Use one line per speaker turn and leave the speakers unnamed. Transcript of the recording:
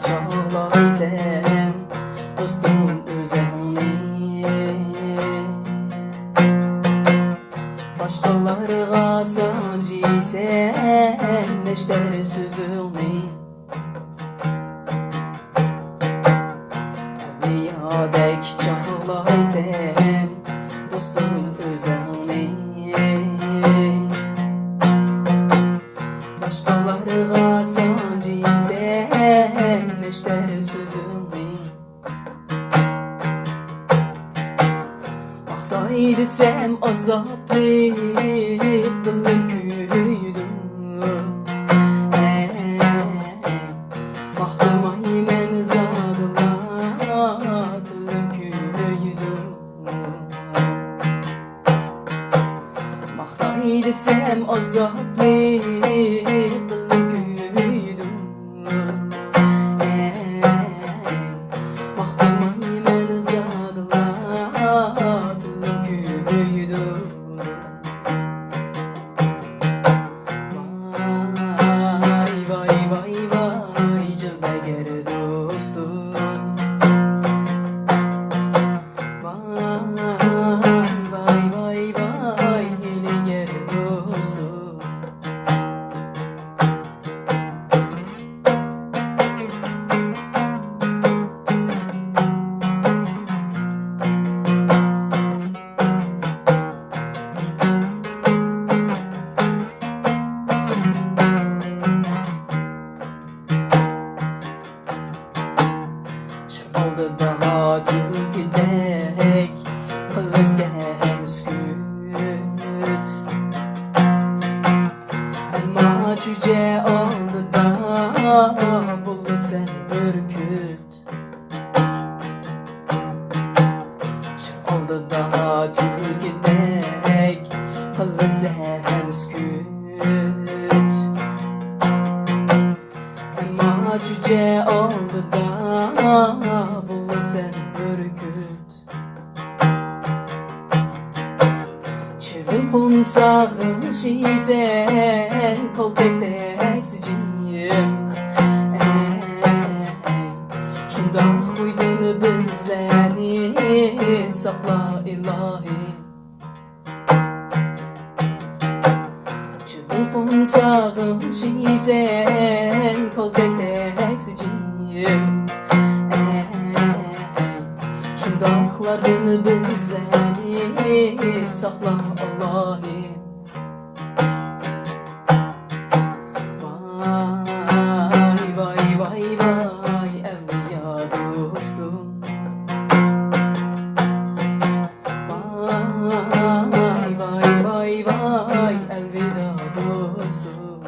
çağlaysan dostum özeni. Başqalarına sancıysan neşter sözünü. Evliyadek çağlaysan dostum özeni. Başqalarına sancıysan neşter sözünü. Vaxtay desem azaplı dilim küydü. Baxtıma mən zadıla dilim küydü. Vaxtay desem azaplı dilim küydü. Baxtıma mən zadıla dilim küydü. Vay vay vay vay cılbeger dostum. Vay vay vay vay hiliger dostum. Oldu daha gidek kılırsan üsküt. Ama cüce oldu da bulursan ürküt. Oldu daha gidek kılırsan üsküt. Ama cüce oldu da bulursan ürküt. Çevir kunsağın şizen kol tek tek siciyim. Şunda huydunu bizleni sakla ilahi. Çevir kunsağın şizen kol tek tek siciyim. Şundaqlarını bizəni saxla Allah'ım. Vay vay vay vay evliya dostum. Vay vay vay vay elveda dostum.